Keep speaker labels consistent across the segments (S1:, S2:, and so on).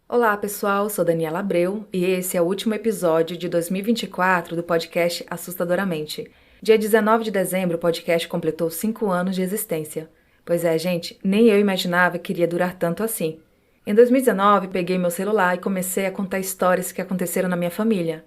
S1: Olá, pessoal, sou Daniela Abreu e esse é o último episódio de 2024 do podcast Assustadoramente. Dia 19 de dezembro, o podcast completou 5 anos de existência. Pois é, gente, nem eu imaginava que iria durar tanto assim. Em 2019, peguei meu celular e comecei a contar histórias que aconteceram na minha família.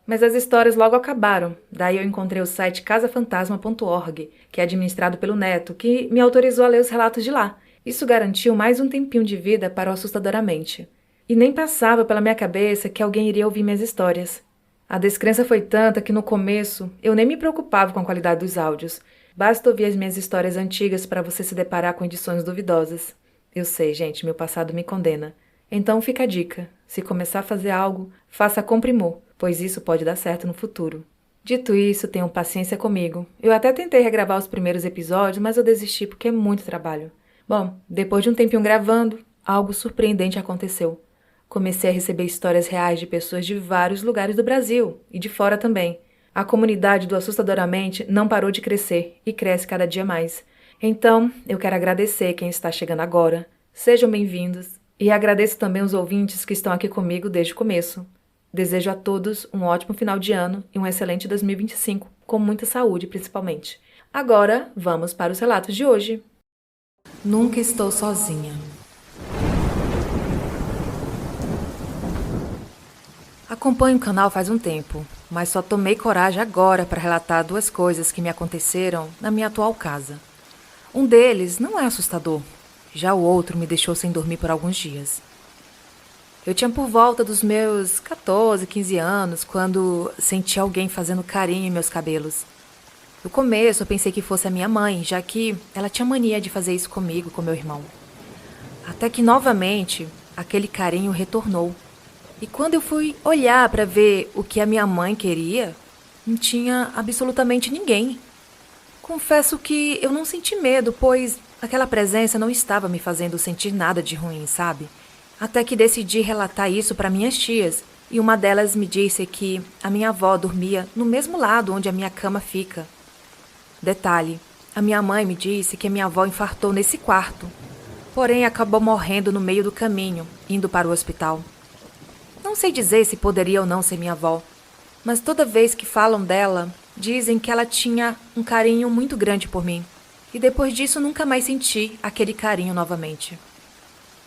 S1: Mas as histórias logo acabaram, daí eu encontrei o site casafantasma.org, que é administrado pelo neto, que me autorizou a ler os relatos de lá. Isso garantiu mais um tempinho de vida para o Assustadoramente. E nem passava pela minha cabeça que alguém iria ouvir minhas histórias. A descrença foi tanta que no começo eu nem me preocupava com a qualidade dos áudios. Basta ouvir as minhas histórias antigas para você se deparar com edições duvidosas. Eu sei, gente, meu passado me condena. Então fica a dica: se começar a fazer algo, faça com primor, pois isso pode dar certo no futuro. Dito isso, tenham paciência comigo. Eu até tentei regravar os primeiros episódios, mas eu desisti porque é muito trabalho. Bom, depois de um tempinho gravando, algo surpreendente aconteceu. Comecei a receber histórias reais de pessoas de vários lugares do Brasil e de fora também. A comunidade do Assustadoramente não parou de crescer e cresce cada dia mais. Então, eu quero agradecer quem está chegando agora. Sejam bem-vindos. E agradeço também os ouvintes que estão aqui comigo desde o começo. Desejo a todos um ótimo final de ano e um excelente 2025, com muita saúde principalmente. Agora, vamos para os relatos de hoje. Nunca estou sozinha. Acompanho o canal faz um tempo, mas só tomei coragem agora para relatar duas coisas que me aconteceram na minha atual casa. Um deles não é assustador, já o outro me deixou sem dormir por alguns dias. Eu tinha por volta dos meus 14, 15 anos quando senti alguém fazendo carinho em meus cabelos. No começo eu pensei que fosse a minha mãe, já que ela tinha mania de fazer isso comigo e com meu irmão. Até que novamente aquele carinho retornou. E quando eu fui olhar para ver o que a minha mãe queria, não tinha absolutamente ninguém. Confesso que eu não senti medo, pois aquela presença não estava me fazendo sentir nada de ruim, sabe? Até que decidi relatar isso para minhas tias, e uma delas me disse que a minha avó dormia no mesmo lado onde a minha cama fica. Detalhe, a minha mãe me disse que a minha avó infartou nesse quarto, porém acabou morrendo no meio do caminho, indo para o hospital. Não sei dizer se poderia ou não ser minha avó, mas toda vez que falam dela, dizem que ela tinha um carinho muito grande por mim. E depois disso nunca mais senti aquele carinho novamente.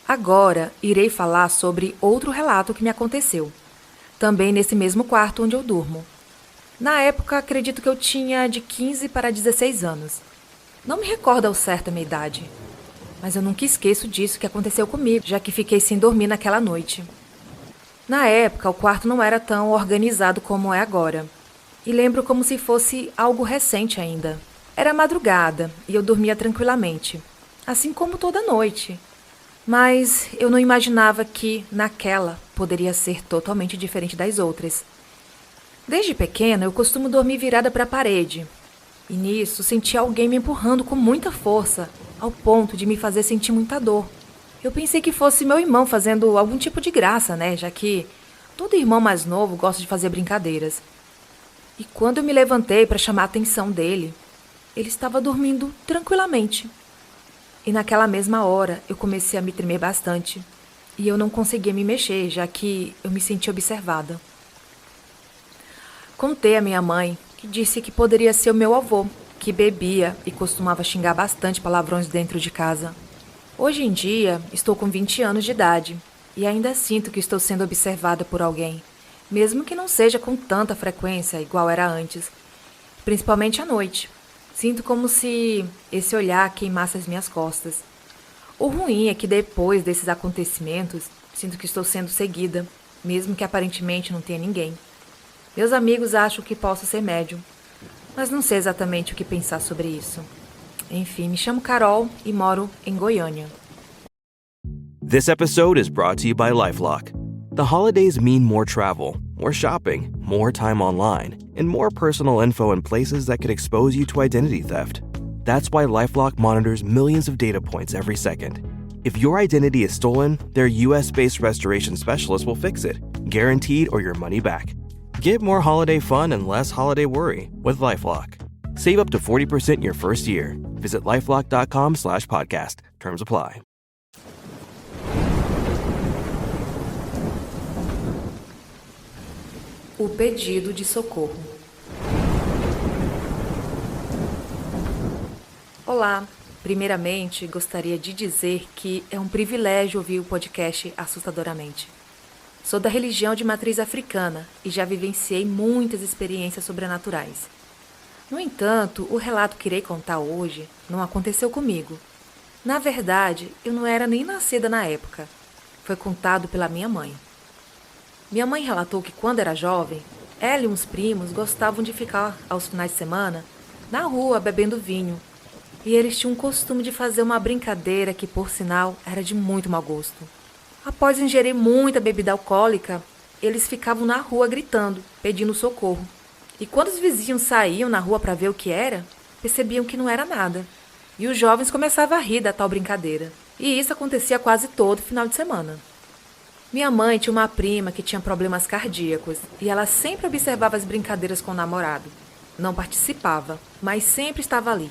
S1: Agora irei falar sobre outro relato que me aconteceu, também nesse mesmo quarto onde eu durmo. Na época, acredito que eu tinha de 15 para 16 anos. Não me recordo ao certo a minha idade, mas eu nunca esqueço disso que aconteceu comigo, já que fiquei sem dormir naquela noite. Na época, o quarto não era tão organizado como é agora. E lembro como se fosse algo recente ainda. Era madrugada e eu dormia tranquilamente, assim como toda noite. Mas eu não imaginava que, naquela, poderia ser totalmente diferente das outras. Desde pequena, eu costumo dormir virada para a parede. E nisso, senti alguém me empurrando com muita força, ao ponto de me fazer sentir muita dor. Eu pensei que fosse meu irmão fazendo algum tipo de graça, né? Já que todo irmão mais novo gosta de fazer brincadeiras. E quando eu me levantei para chamar a atenção dele, ele estava dormindo tranquilamente. E naquela mesma hora eu comecei a me tremer bastante. E eu não conseguia me mexer, já que eu me sentia observada. Contei à minha mãe, que disse que poderia ser o meu avô, que bebia e costumava xingar bastante palavrões dentro de casa. Hoje em dia, estou com 20 anos de idade e ainda sinto que estou sendo observada por alguém, mesmo que não seja com tanta frequência igual era antes, principalmente à noite. Sinto como se esse olhar queimasse as minhas costas. O ruim é que depois desses acontecimentos, sinto que estou sendo seguida, mesmo que aparentemente não tenha ninguém. Meus amigos acham que posso ser médium, mas não sei exatamente o que pensar sobre isso. Enfim, me chamo Carol e moro em Goiânia.
S2: This episode is brought to you by LifeLock. The holidays mean more travel, more shopping, more time online, and more personal info in places that could expose you to identity theft. That's why LifeLock monitors millions of data points every second. If your identity is stolen, their US-based restoration specialist will fix it, guaranteed or your money back. Get more holiday fun and less holiday worry with LifeLock. Save up to 40% your first year. Visit lifelock.com/podcast. Terms apply.
S1: O pedido de socorro. Olá! Primeiramente, gostaria de dizer que é um privilégio ouvir o podcast Assustadoramente. Sou da religião de matriz africana e já vivenciei muitas experiências sobrenaturais. No entanto, o relato que irei contar hoje não aconteceu comigo. Na verdade, eu não era nem nascida na época. Foi contado pela minha mãe. Minha mãe relatou que quando era jovem, ela e uns primos gostavam de ficar aos finais de semana na rua bebendo vinho. E eles tinham o costume de fazer uma brincadeira que, por sinal, era de muito mau gosto. Após ingerir muita bebida alcoólica, eles ficavam na rua gritando, pedindo socorro. E quando os vizinhos saíam na rua para ver o que era, percebiam que não era nada. E os jovens começavam a rir da tal brincadeira. E isso acontecia quase todo final de semana. Minha mãe tinha uma prima que tinha problemas cardíacos e ela sempre observava as brincadeiras com o namorado. Não participava, mas sempre estava ali.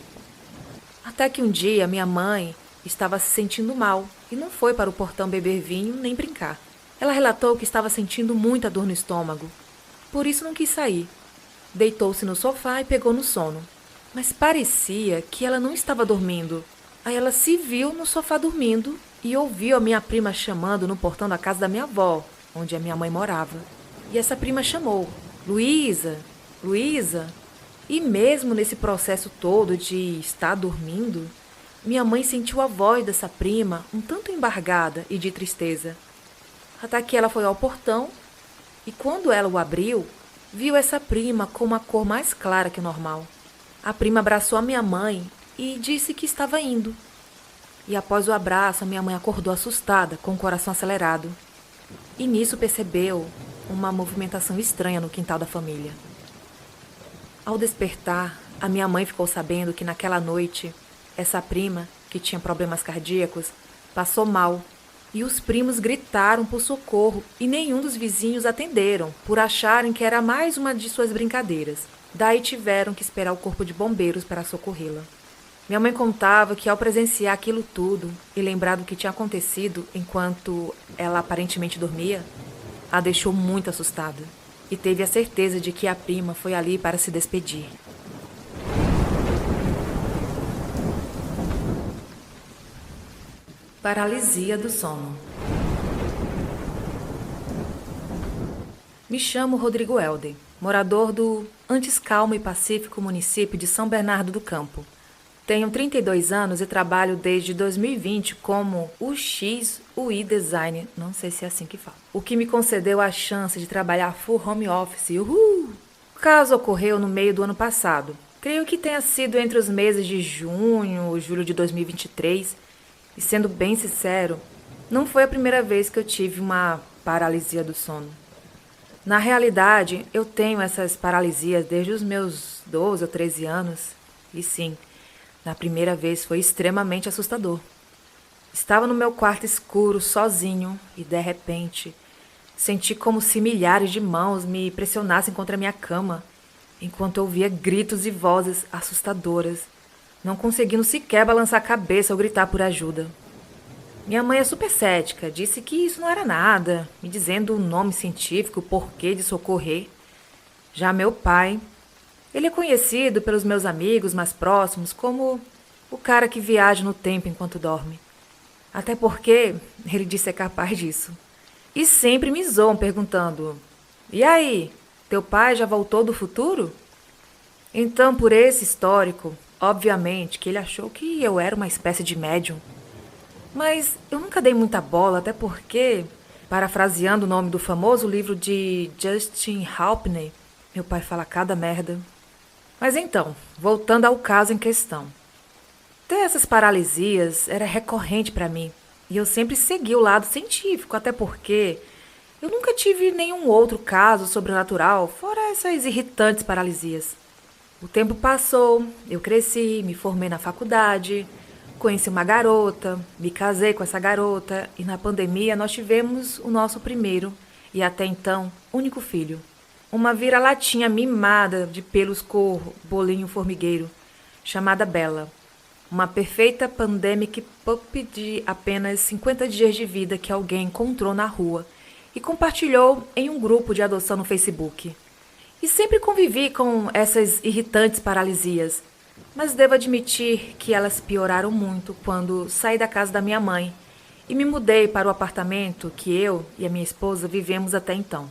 S1: Até que um dia minha mãe estava se sentindo mal e não foi para o portão beber vinho nem brincar. Ela relatou que estava sentindo muita dor no estômago, por isso não quis sair. Deitou-se no sofá e pegou no sono. Mas parecia que ela não estava dormindo. Aí ela se viu no sofá dormindo e ouviu a minha prima chamando no portão da casa da minha avó, onde a minha mãe morava. E essa prima chamou: Luísa, Luísa. E mesmo nesse processo todo de estar dormindo, minha mãe sentiu a voz dessa prima um tanto embargada e de tristeza. Até que ela foi ao portão e quando ela o abriu, viu essa prima com uma cor mais clara que o normal. A prima abraçou a minha mãe e disse que estava indo. E após o abraço, a minha mãe acordou assustada, com o coração acelerado. E nisso percebeu uma movimentação estranha no quintal da família. Ao despertar, a minha mãe ficou sabendo que naquela noite, essa prima, que tinha problemas cardíacos, passou mal. E os primos gritaram por socorro e nenhum dos vizinhos atenderam, por acharem que era mais uma de suas brincadeiras. Daí tiveram que esperar o corpo de bombeiros para socorrê-la. Minha mãe contava que ao presenciar aquilo tudo e lembrar do que tinha acontecido enquanto ela aparentemente dormia, a deixou muito assustada. E teve a certeza de que a prima foi ali para se despedir. Paralisia do sono. Me chamo Rodrigo Helder, morador do antes calmo e pacífico município de São Bernardo do Campo. Tenho 32 anos e trabalho desde 2020 como UX/UI Design, não sei se é assim que fala, o que me concedeu a chance de trabalhar full home office. Uhul! O caso ocorreu no meio do ano passado. Creio que tenha sido entre os meses de junho e julho de 2023 e, sendo bem sincero, não foi a primeira vez que eu tive uma paralisia do sono. Na realidade, eu tenho essas paralisias desde os meus 12 ou 13 anos e sim, na primeira vez foi extremamente assustador. Estava no meu quarto escuro, sozinho, e de repente, senti como se milhares de mãos me pressionassem contra a minha cama, enquanto eu ouvia gritos e vozes assustadoras, não conseguindo sequer balançar a cabeça ou gritar por ajuda. Minha mãe é super cética, disse que isso não era nada, me dizendo o nome científico, o porquê de socorrer. Já meu pai, ele é conhecido pelos meus amigos mais próximos como o cara que viaja no tempo enquanto dorme. Até porque ele disse ser capaz disso. E sempre me zoam perguntando: e aí, teu pai já voltou do futuro? Então, por esse histórico, obviamente que ele achou que eu era uma espécie de médium. Mas eu nunca dei muita bola, até porque, parafraseando o nome do famoso livro de Justin Halpney, meu pai fala cada merda. Mas então, voltando ao caso em questão. Ter essas paralisias era recorrente para mim, e eu sempre segui o lado científico, até porque eu nunca tive nenhum outro caso sobrenatural, fora essas irritantes paralisias. O tempo passou, eu cresci, me formei na faculdade, conheci uma garota, me casei com essa garota, e na pandemia nós tivemos o nosso primeiro, e até então, único filho. Uma vira-latinha mimada de pelos cor bolinho formigueiro, chamada Bella. Uma perfeita pandemic pup de apenas 50 dias de vida que alguém encontrou na rua e compartilhou em um grupo de adoção no Facebook. E sempre convivi com essas irritantes paralisias, mas devo admitir que elas pioraram muito quando saí da casa da minha mãe e me mudei para o apartamento que eu e a minha esposa vivemos até então.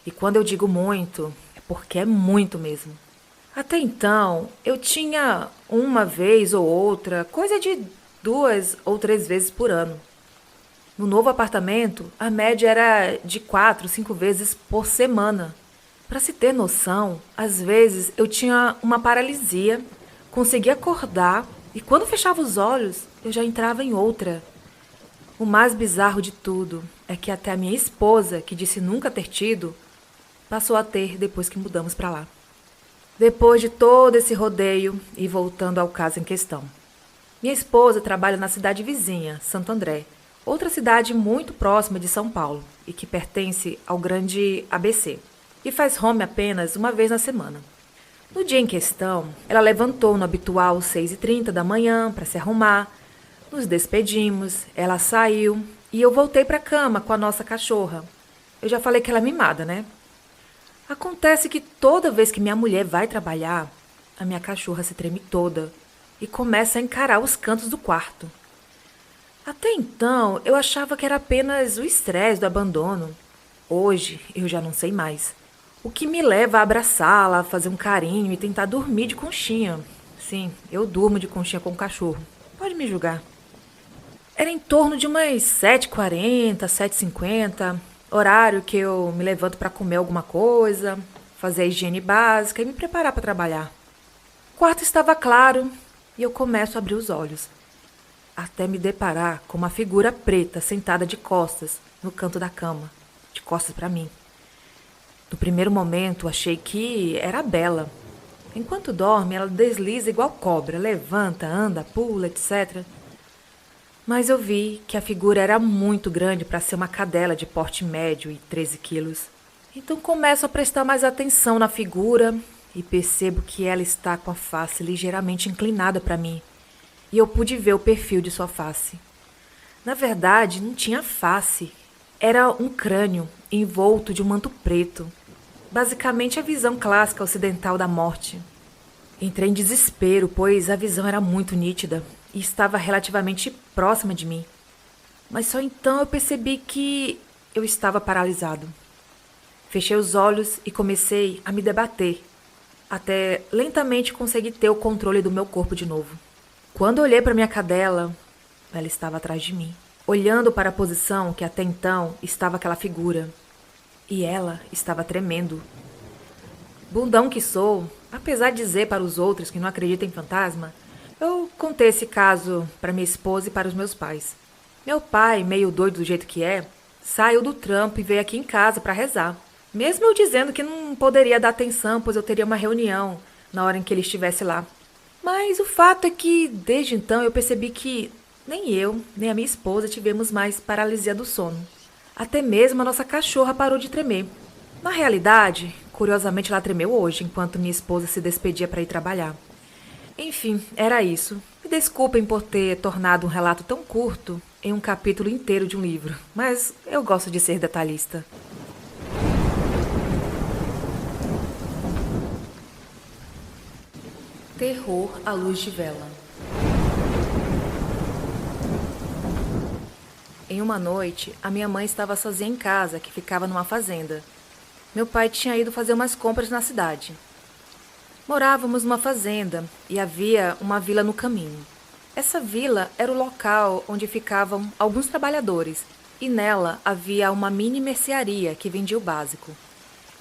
S1: E quando eu digo muito, é porque é muito mesmo. Até então, eu tinha uma vez ou outra, coisa de 2 ou 3 vezes por ano. No novo apartamento, a média era de 4, 5 vezes por semana. Para se ter noção, às vezes eu tinha uma paralisia, conseguia acordar e quando fechava os olhos, eu já entrava em outra. O mais bizarro de tudo é que até a minha esposa, que disse nunca ter tido, passou a ter depois que mudamos para lá. Depois de todo esse rodeio e voltando ao caso em questão. Minha esposa trabalha na cidade vizinha, Santo André, outra cidade muito próxima de São Paulo e que pertence ao grande ABC, e faz home apenas uma vez na semana. No dia em questão, ela levantou no habitual 6h30 da manhã para se arrumar, nos despedimos, ela saiu e eu voltei para a cama com a nossa cachorra. Eu já falei que ela é mimada, né? Acontece que toda vez que minha mulher vai trabalhar, a minha cachorra se treme toda e começa a encarar os cantos do quarto. Até então, eu achava que era apenas o estresse do abandono. Hoje, eu já não sei mais. O que me leva a abraçá-la, a fazer um carinho e tentar dormir de conchinha. Sim, eu durmo de conchinha com o cachorro. Pode me julgar. Era em torno de umas 7h40, 7h50, horário que eu me levanto para comer alguma coisa, fazer a higiene básica e me preparar para trabalhar. O quarto estava claro e eu começo a abrir os olhos, até me deparar com uma figura preta sentada de costas no canto da cama, de costas para mim. No primeiro momento, achei que era a Bela. Enquanto dorme, ela desliza igual cobra, levanta, anda, pula, etc. Mas eu vi que a figura era muito grande para ser uma cadela de porte médio e 13 quilos. Então começo a prestar mais atenção na figura e percebo que ela está com a face ligeiramente inclinada para mim. E eu pude ver o perfil de sua face. Na verdade, não tinha face. Era um crânio envolto de um manto preto. Basicamente a visão clássica ocidental da morte. Entrei em desespero, pois a visão era muito nítida e estava relativamente próxima de mim. Mas só então eu percebi que eu estava paralisado. Fechei os olhos e comecei a me debater, até lentamente conseguir ter o controle do meu corpo de novo. Quando olhei para minha cadela, ela estava atrás de mim, olhando para a posição que até então estava aquela figura. E ela estava tremendo. Bundão que sou, apesar de dizer para os outros que não acreditam em fantasma, eu contei esse caso para minha esposa e para os meus pais. Meu pai, meio doido do jeito que é, saiu do trampo e veio aqui em casa para rezar. Mesmo eu dizendo que não poderia dar atenção, pois eu teria uma reunião na hora em que ele estivesse lá. Mas o fato é que, desde então, eu percebi que nem eu, nem a minha esposa tivemos mais paralisia do sono. Até mesmo a nossa cachorra parou de tremer. Na realidade, curiosamente ela tremeu hoje, enquanto minha esposa se despedia para ir trabalhar. Enfim, era isso. Me desculpem por ter tornado um relato tão curto em um capítulo inteiro de um livro, mas eu gosto de ser detalhista. Terror à luz de vela. Em uma noite, a minha mãe estava sozinha em casa, que ficava numa fazenda. Meu pai tinha ido fazer umas compras na cidade. Morávamos numa fazenda e havia uma vila no caminho. Essa vila era o local onde ficavam alguns trabalhadores e nela havia uma mini mercearia que vendia o básico.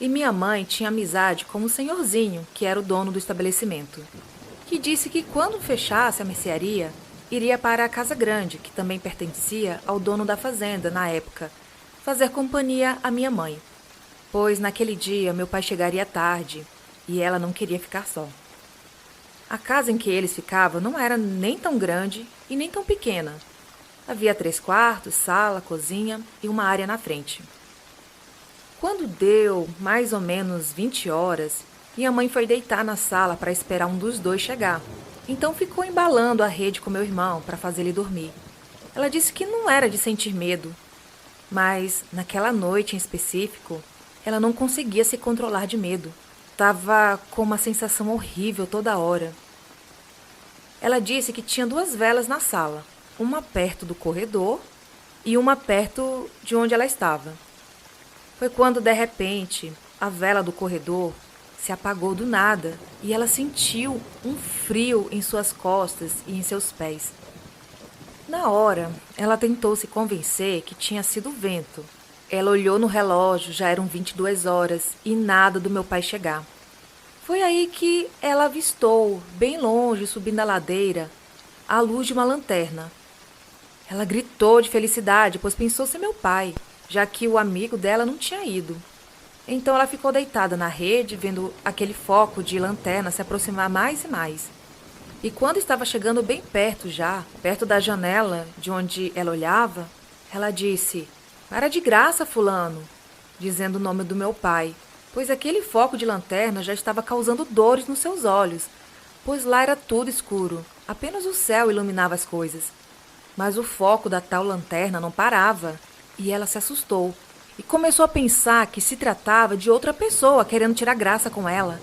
S1: E minha mãe tinha amizade com um senhorzinho que era o dono do estabelecimento, que disse que quando fechasse a mercearia, iria para a casa grande, que também pertencia ao dono da fazenda na época, fazer companhia à minha mãe, pois naquele dia meu pai chegaria tarde e ela não queria ficar só. A casa em que eles ficavam não era nem tão grande e nem tão pequena. Havia 3 quartos, sala, cozinha e uma área na frente. Quando deu mais ou menos 20 horas, minha mãe foi deitar na sala para esperar um dos dois chegar. Então ficou embalando a rede com meu irmão para fazer ele dormir. Ela disse que não era de sentir medo, Mas, naquela noite em específico, ela não conseguia se controlar de medo. Tava com uma sensação horrível toda hora. Ela disse que tinha 2 velas na sala, uma perto do corredor e uma perto de onde ela estava. Foi quando, de repente, a vela do corredor se apagou do nada e ela sentiu um frio em suas costas e em seus pés. Na hora, ela tentou se convencer que tinha sido o vento. Ela olhou no relógio, já eram 22 horas e nada do meu pai chegar. Foi aí que ela avistou, bem longe, subindo a ladeira, a luz de uma lanterna. Ela gritou de felicidade, pois pensou ser meu pai, já que o amigo dela não tinha ido. Então ela ficou deitada na rede, vendo aquele foco de lanterna se aproximar mais e mais. E quando estava chegando bem perto já, perto da janela de onde ela olhava, ela disse: "Para de graça, fulano", dizendo o nome do meu pai, pois aquele foco de lanterna já estava causando dores nos seus olhos, pois lá era tudo escuro, apenas o céu iluminava as coisas. Mas o foco da tal lanterna não parava, e ela se assustou, e começou a pensar que se tratava de outra pessoa querendo tirar graça com ela.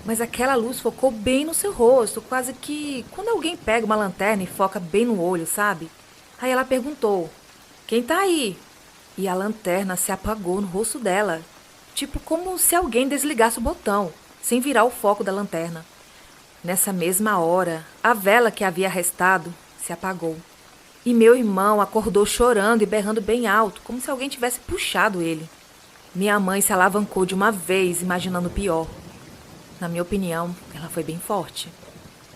S1: Mas aquela luz focou bem no seu rosto, quase que quando alguém pega uma lanterna e foca bem no olho, sabe? Aí ela perguntou: "Quem tá aí?" E a lanterna se apagou no rosto dela, tipo como se alguém desligasse o botão, sem virar o foco da lanterna. Nessa mesma hora, a vela que havia restado se apagou. E meu irmão acordou chorando e berrando bem alto, como se alguém tivesse puxado ele. Minha mãe se alavancou de uma vez, imaginando o pior. Na minha opinião, ela foi bem forte.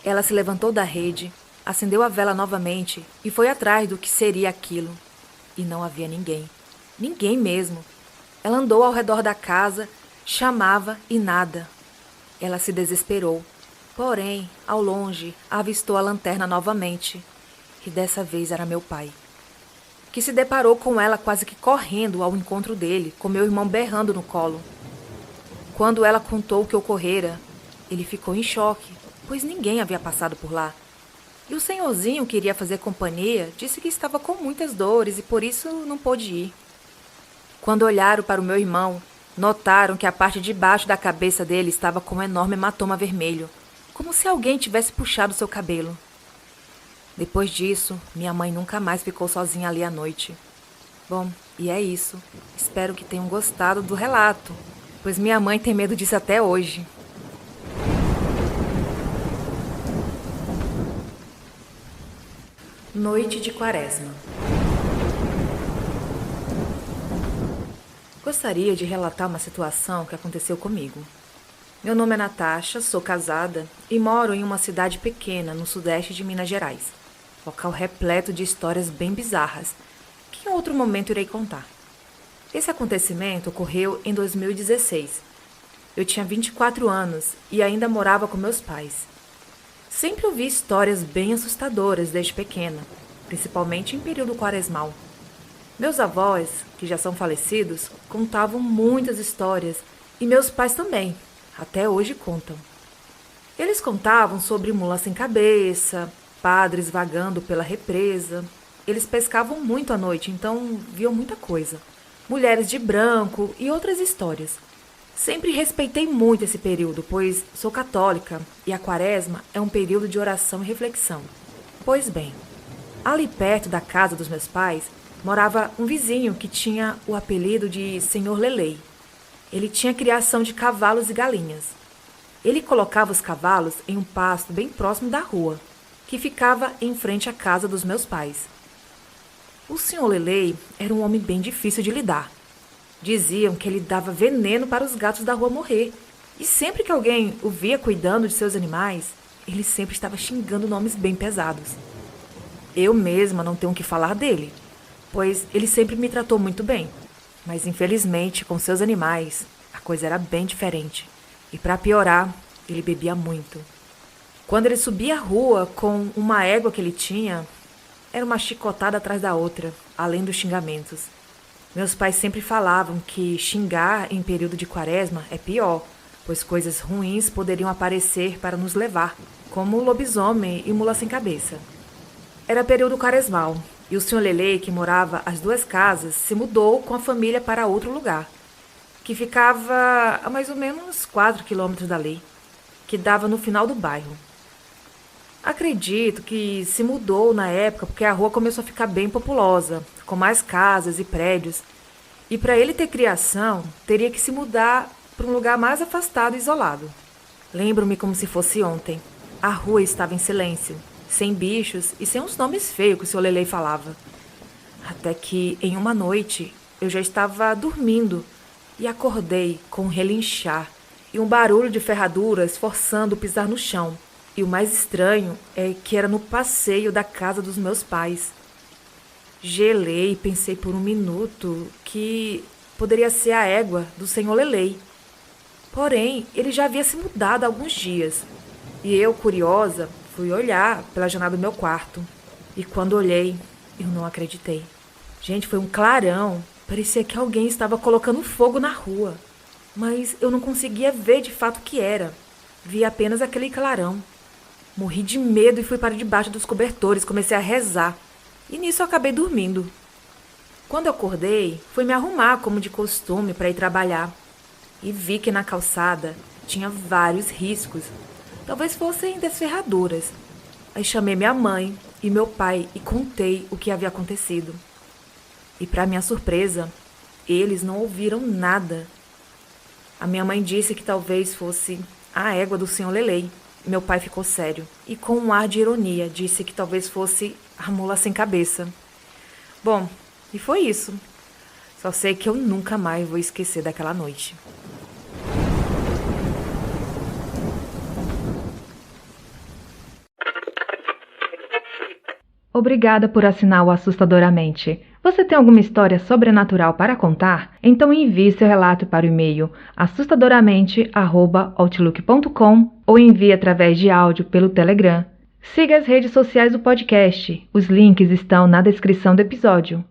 S1: Ela se levantou da rede, acendeu a vela novamente e foi atrás do que seria aquilo. E não havia ninguém. Ninguém mesmo. Ela andou ao redor da casa, chamava e nada. Ela se desesperou. Porém, ao longe, avistou a lanterna novamente. E dessa vez era meu pai, que se deparou com ela quase que correndo ao encontro dele, com meu irmão berrando no colo. Quando ela contou o que ocorrera, ele ficou em choque, pois ninguém havia passado por lá. E o senhorzinho que iria fazer companhia disse que estava com muitas dores e por isso não pôde ir. Quando olharam para o meu irmão, notaram que a parte de baixo da cabeça dele estava com um enorme hematoma vermelho, como se alguém tivesse puxado seu cabelo. Depois disso, minha mãe nunca mais ficou sozinha ali à noite. Bom, e é isso. Espero que tenham gostado do relato, pois minha mãe tem medo disso até hoje. Noite de Quaresma. Gostaria de relatar uma situação que aconteceu comigo. Meu nome é Natasha, sou casada e moro em uma cidade pequena no sudeste de Minas Gerais. Local repleto de histórias bem bizarras, que em outro momento irei contar. Esse acontecimento ocorreu em 2016. Eu tinha 24 anos e ainda morava com meus pais. Sempre ouvi histórias bem assustadoras desde pequena, principalmente em período quaresmal. Meus avós, que já são falecidos, contavam muitas histórias e meus pais também, até hoje contam. Eles contavam sobre mula sem cabeça, padres vagando pela represa. Eles pescavam muito à noite, então viam muita coisa. Mulheres de branco e outras histórias. Sempre respeitei muito esse período, pois sou católica e a Quaresma é um período de oração e reflexão. Pois bem, ali perto da casa dos meus pais morava um vizinho que tinha o apelido de Senhor Lelei. Ele tinha criação de cavalos e galinhas. Ele colocava os cavalos em um pasto bem próximo da rua, que ficava em frente à casa dos meus pais. O Senhor Lelei era um homem bem difícil de lidar. Diziam que ele dava veneno para os gatos da rua morrer, e sempre que alguém o via cuidando de seus animais, ele sempre estava xingando nomes bem pesados. Eu mesma não tenho o que falar dele, pois ele sempre me tratou muito bem, mas infelizmente com seus animais a coisa era bem diferente, e para piorar, ele bebia muito. Quando ele subia a rua com uma égua que ele tinha, era uma chicotada atrás da outra, além dos xingamentos. Meus pais sempre falavam que xingar em período de quaresma é pior, pois coisas ruins poderiam aparecer para nos levar, como o lobisomem e mula sem cabeça. Era período quaresmal, E o Sr. Lelei, que morava às 2 casas, se mudou com a família para outro lugar, que ficava a mais ou menos 4 quilômetros dali, que dava no final do bairro. Acredito que se mudou na época porque a rua começou a ficar bem populosa, com mais casas e prédios. E para ele ter criação, teria que se mudar para um lugar mais afastado e isolado. Lembro-me como se fosse ontem. A rua estava em silêncio, sem bichos e sem uns nomes feios que o Sr. Lelei falava. Até que, em uma noite, eu já estava dormindo e acordei com um relinchar e um barulho de ferraduras forçando o pisar no chão. E o mais estranho é que era no passeio da casa dos meus pais. Gelei e pensei por um minuto que poderia ser a égua do Sr. Lelei. Porém, ele já havia se mudado há alguns dias. E eu, curiosa, fui olhar pela janela do meu quarto. E quando olhei, eu não acreditei. Gente, foi um clarão. Parecia que alguém estava colocando fogo na rua. Mas eu não conseguia ver de fato o que era. Vi apenas aquele clarão. Morri de medo e fui para debaixo dos cobertores, comecei a rezar. E nisso eu acabei dormindo. Quando eu acordei, fui me arrumar como de costume para ir trabalhar. E vi que na calçada tinha vários riscos. Talvez fossem das ferraduras. Aí chamei minha mãe e meu pai e contei o que havia acontecido. E para minha surpresa, eles não ouviram nada. A minha mãe disse que talvez fosse a égua do Sr. Lelei. Meu pai ficou sério e, com um ar de ironia, disse que talvez fosse a mula sem cabeça. Bom, e foi isso. Só sei que eu nunca mais vou esquecer daquela noite. Obrigada por assinar o Assustadoramente. Você tem alguma história sobrenatural para contar? Então envie seu relato para o e-mail assustadoramente@outlook.com ou envie através de áudio pelo Telegram. Siga as redes sociais do podcast. Os links estão na descrição do episódio.